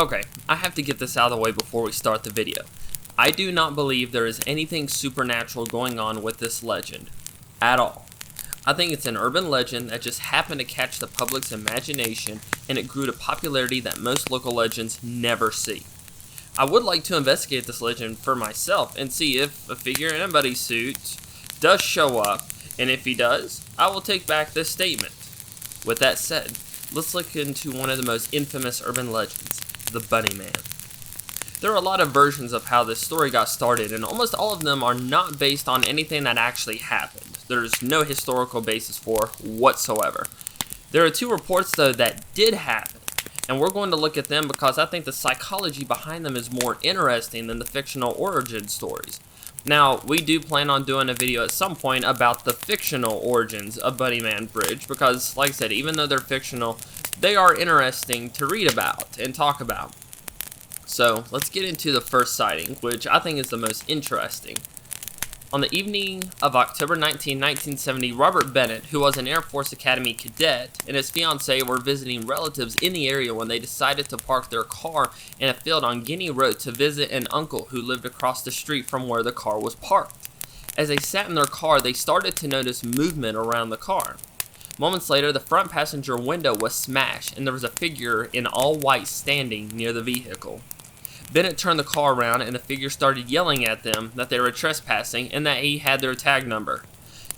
Okay, I have to get this out of the way before we start the video. I do not believe there is anything supernatural going on with this legend. At all. I think it's an urban legend that just happened to catch the public's imagination, and it grew to popularity that most local legends never see. I would like to investigate this legend for myself and see if a figure in a bunny suit does show up, and if he does, I will take back this statement. With that said, let's look into one of the most infamous urban legends, the Bunnyman. There are a lot of versions of how this story got started, and almost all of them are not based on anything that actually happened. There's no historical basis for whatsoever. There are two reports, though, that did happen, and we're going to look at them because I think the psychology behind them is more interesting than the fictional origin stories. Now, we do plan on doing a video at some point about the fictional origins of Bunnyman Bridge because, like I said, even though they're fictional, they are interesting to read about and talk about. So, let's get into the first sighting, which I think is the most interesting. On the evening of October 19, 1970, Robert Bennett, who was an Air Force Academy cadet, and his fiancée were visiting relatives in the area when they decided to park their car in a field on Guinea Road to visit an uncle who lived across the street from where the car was parked. As they sat in their car, they started to notice movement around the car. Moments later, the front passenger window was smashed, and there was a figure in all white standing near the vehicle. Bennett turned the car around, and the figure started yelling at them that they were trespassing and that he had their tag number.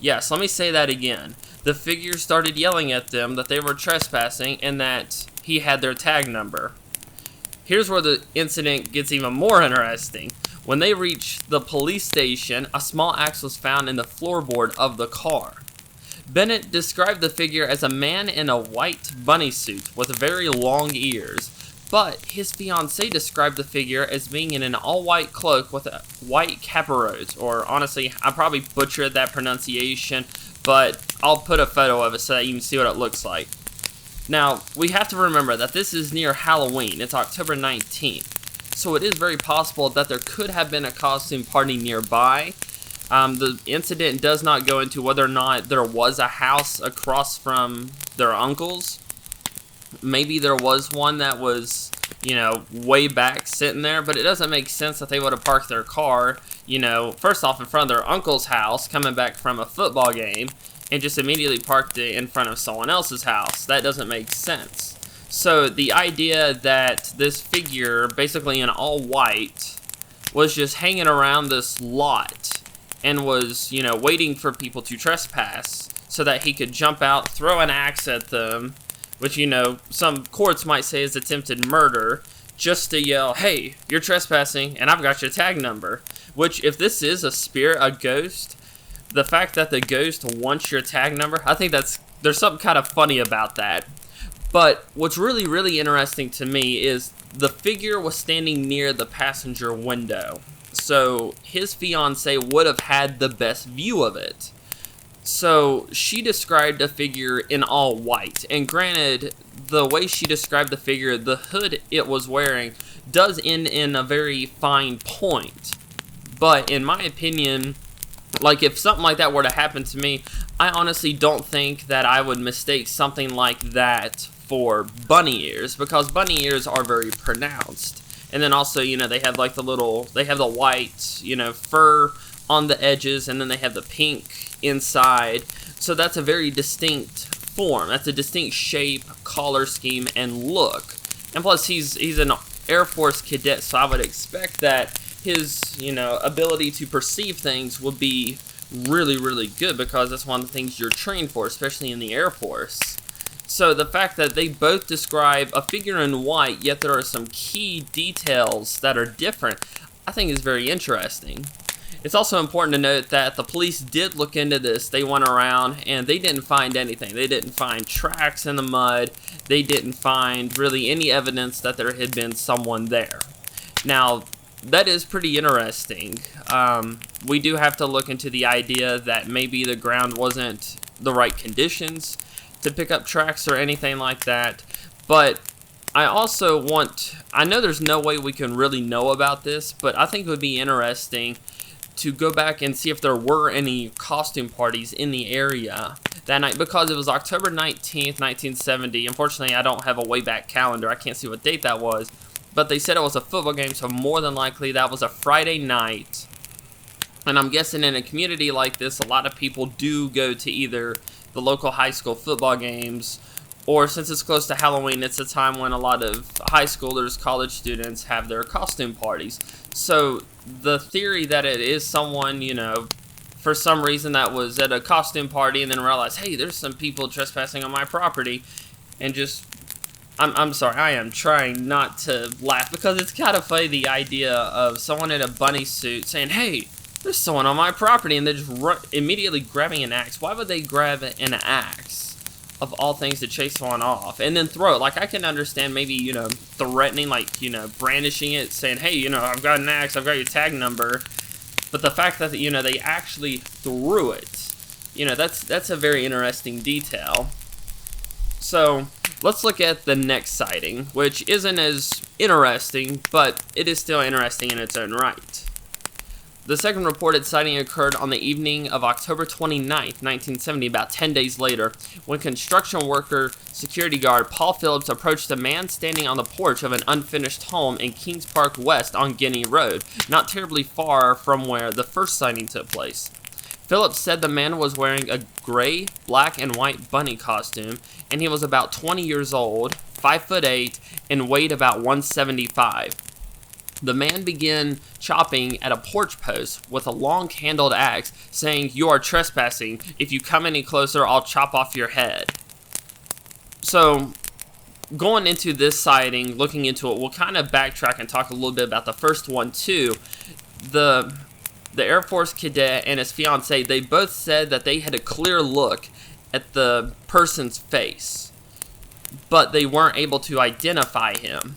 Yes, let me say that again. The figure started yelling at them that they were trespassing and that he had their tag number. Here's where the incident gets even more interesting. When they reached the police station, a small axe was found in the floorboard of the car. Bennett described the figure as a man in a white bunny suit with very long ears. But his fiancée described the figure as being in an all-white cloak with a white caparose, or honestly, I probably butchered that pronunciation, but I'll put a photo of it so that you can see what it looks like. Now, we have to remember that this is near Halloween. It's October 19th, so it is very possible that there could have been a costume party nearby. The incident does not go into whether or not there was a house across from their uncle's. Maybe there was one that was, way back sitting there, but it doesn't make sense that they would have parked their car, first off in front of their uncle's house, coming back from a football game, and just immediately parked it in front of someone else's house. That doesn't make sense. So the idea that this figure, basically in all white, was just hanging around this lot and was, waiting for people to trespass so that he could jump out, throw an axe at them, which, some courts might say is attempted murder, just to yell, hey, you're trespassing, and I've got your tag number. Which, if this is a spirit, a ghost, the fact that the ghost wants your tag number, I think there's something kind of funny about that. But what's really, really interesting to me is the figure was standing near the passenger window. So his fiancée would have had the best view of it. So, she described a figure in all white, and granted, the way she described the figure, the hood it was wearing does end in a very fine point. But, in my opinion, like, if something like that were to happen to me, I honestly don't think that I would mistake something like that for bunny ears, because bunny ears are very pronounced. And then also, they have like they have the white, fur on the edges, and then they have the pink inside. So that's a very distinct form. That's a distinct shape, color scheme, and look. And plus, he's an Air Force cadet, so I would expect that his, ability to perceive things would be really, really good, because that's one of the things you're trained for, especially in the Air Force. So the fact that they both describe a figure in white, yet there are some key details that are different, I think is very interesting. It's also important to note that the police did look into this. They went around and they didn't find anything. They didn't find tracks in the mud. They didn't find really any evidence that there had been someone there. Now, that is pretty interesting. We do have to look into the idea that maybe the ground wasn't the right conditions to pick up tracks or anything like that. But I know there's no way we can really know about this, but I think it would be interesting to go back and see if there were any costume parties in the area that night, because it was October 19th, 1970. Unfortunately, I don't have a way back calendar. I can't see what date that was. but they said it was a football game, so more than likely that was a Friday night. And I'm guessing in a community like this, a lot of people do go to either the local high school football games, or since it's close to Halloween, it's a time when a lot of high schoolers, college students have their costume parties. So the theory that it is someone, for some reason that was at a costume party and then realized, hey, there's some people trespassing on my property, and just, I'm sorry, I am trying not to laugh because it's kind of funny, the idea of someone in a bunny suit saying, hey, there's someone on my property, and they're just immediately grabbing an axe. Why would they grab an axe, of all things, to chase someone off, and then throw it? Like, I can understand maybe, threatening, like, brandishing it, saying, hey, I've got an axe, I've got your tag number, but the fact that, they actually threw it, that's a very interesting detail. So, let's look at the next sighting, which isn't as interesting, but it is still interesting in its own right. The second reported sighting occurred on the evening of October 29th, 1970, about 10 days later, when construction worker security guard Paul Phillips approached a man standing on the porch of an unfinished home in Kings Park West on Guinea Road, not terribly far from where the first sighting took place. Phillips said the man was wearing a gray, black, and white bunny costume, and he was about 20 years old, 5'8", and weighed about 175. The man began chopping at a porch post with a long-handled axe, saying, "You are trespassing. If you come any closer, I'll chop off your head." So, going into this sighting, looking into it, we'll kind of backtrack and talk a little bit about the first one too. The Air Force cadet and his fiancée, they both said that they had a clear look at the person's face, but they weren't able to identify him.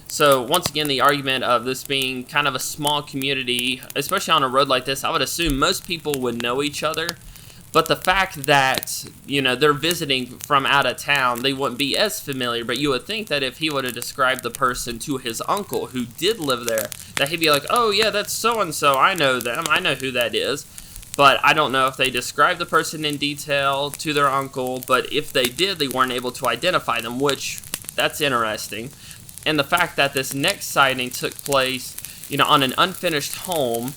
So once again, the argument of this being kind of a small community, especially on a road like this, I would assume most people would know each other. But the fact that, they're visiting from out of town, they wouldn't be as familiar. But you would think that if he would have described the person to his uncle who did live there, that he'd be like, oh yeah, that's so-and-so, I know them, I know who that is. But I don't know if they described the person in detail to their uncle, but if they did, they weren't able to identify them, which, that's interesting. And the fact that this next sighting took place, on an unfinished home,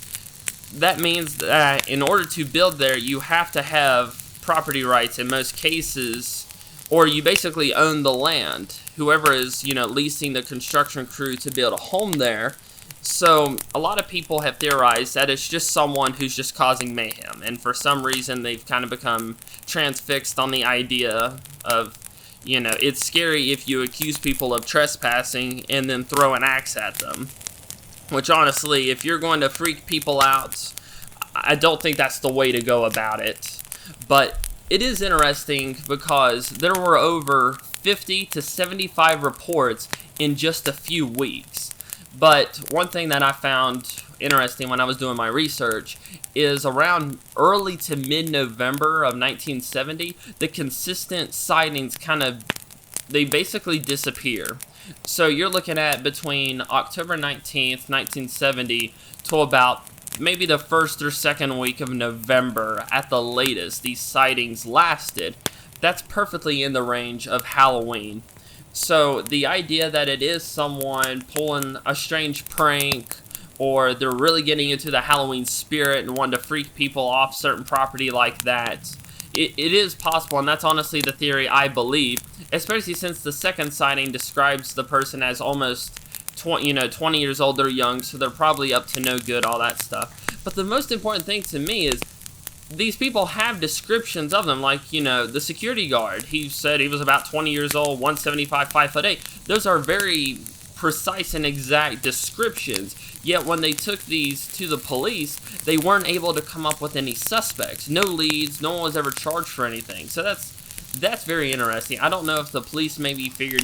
that means that in order to build there, you have to have property rights in most cases, or you basically own the land. Whoever is, leasing the construction crew to build a home there. So a lot of people have theorized that it's just someone who's just causing mayhem, and for some reason they've kind of become transfixed on the idea of, it's scary if you accuse people of trespassing and then throw an axe at them. Which honestly, if you're going to freak people out, I don't think that's the way to go about it. But it is interesting because there were over 50 to 75 reports in just a few weeks. But one thing that I found interesting when I was doing my research is around early to mid-November of 1970, the consistent sightings they basically disappear. So you're looking at between October 19th, 1970 to about maybe the first or second week of November at the latest, these sightings lasted. That's perfectly in the range of Halloween. So the idea that it is someone pulling a strange prank, or they're really getting into the Halloween spirit and wanting to freak people off certain property like that, it is possible, and that's honestly the theory I believe, especially since the second sighting describes the person as almost 20 years old. They're young, so they're probably up to no good, all that stuff. But the most important thing to me is these people have descriptions of them, like, the security guard. He said he was about 20 years old, 175, 5'8". Those are very precise and exact descriptions. Yet when they took these to the police, they weren't able to come up with any suspects. No leads, no one was ever charged for anything. So that's very interesting. I don't know if the police maybe figured,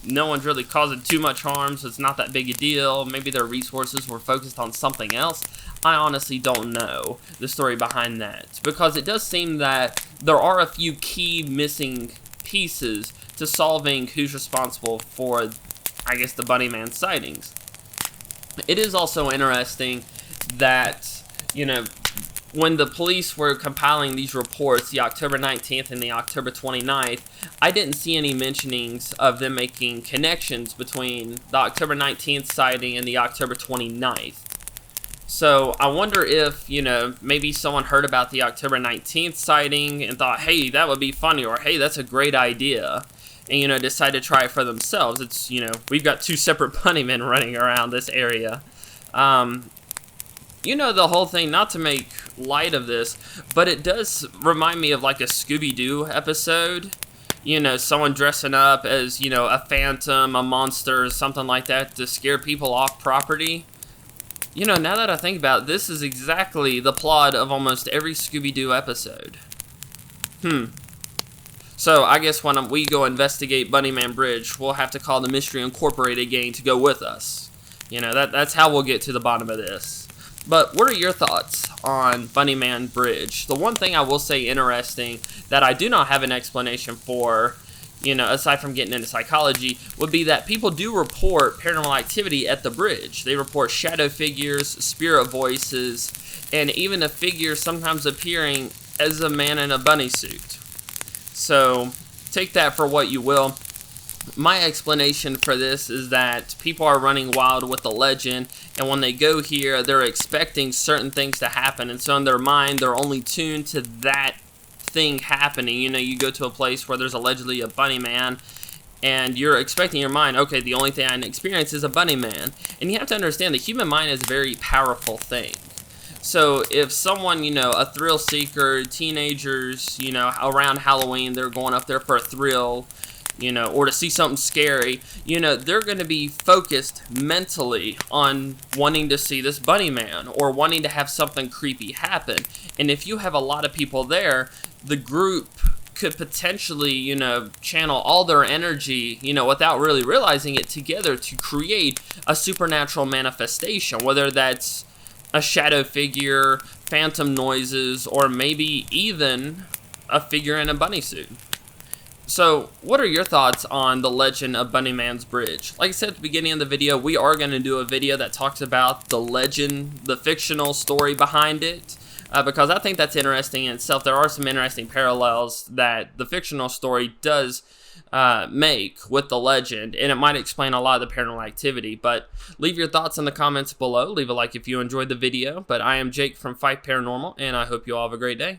no one's really causing too much harm, so it's not that big a deal. Maybe their resources were focused on something else. I honestly don't know the story behind that, because it does seem that there are a few key missing pieces to solving who's responsible for, I guess, the Bunnyman sightings. It is also interesting that, when the police were compiling these reports, the October 19th and the October 29th, I didn't see any mentionings of them making connections between the October 19th sighting and the October 29th. So I wonder if, maybe someone heard about the October 19th sighting and thought, hey, that would be funny, or hey, that's a great idea, and, decided to try it for themselves. It's, we've got two separate bunnymen running around this area. The whole thing, not to make light of this, but it does remind me of like a Scooby-Doo episode. Someone dressing up as, a phantom, a monster, something like that to scare people off property. Now that I think about it, this is exactly the plot of almost every Scooby-Doo episode. So I guess when we go investigate Bunnyman Bridge, we'll have to call the Mystery Incorporated gang to go with us. That's how we'll get to the bottom of this. But what are your thoughts on Bunnyman Bridge? The one thing I will say interesting that I do not have an explanation for, aside from getting into psychology, would be that people do report paranormal activity at the bridge. They report shadow figures, spirit voices, and even a figure sometimes appearing as a man in a bunny suit. So take that for what you will. My explanation for this is that people are running wild with the legend, and when they go here, they're expecting certain things to happen, and so in their mind, they're only tuned to that thing happening. You go to a place where there's allegedly a bunny man, and you're expecting your mind, okay, the only thing I can experience is a bunny man. And you have to understand the human mind is a very powerful thing. So if someone, a thrill seeker, teenagers, around Halloween, they're going up there for a thrill, or to see something scary, they're going to be focused mentally on wanting to see this bunny man or wanting to have something creepy happen. And if you have a lot of people there, the group could potentially, channel all their energy, without really realizing it, together to create a supernatural manifestation, whether that's a shadow figure, phantom noises, or maybe even a figure in a bunny suit. So, what are your thoughts on the legend of Bunnyman's Bridge? Like I said at the beginning of the video, we are going to do a video that talks about the legend, the fictional story behind it, because I think that's interesting in itself. There are some interesting parallels that the fictional story does make with the legend, and it might explain a lot of the paranormal activity. But leave your thoughts in the comments below. Leave a like if you enjoyed the video. But I am Jake from Fife Paranormal, and I hope you all have a great day.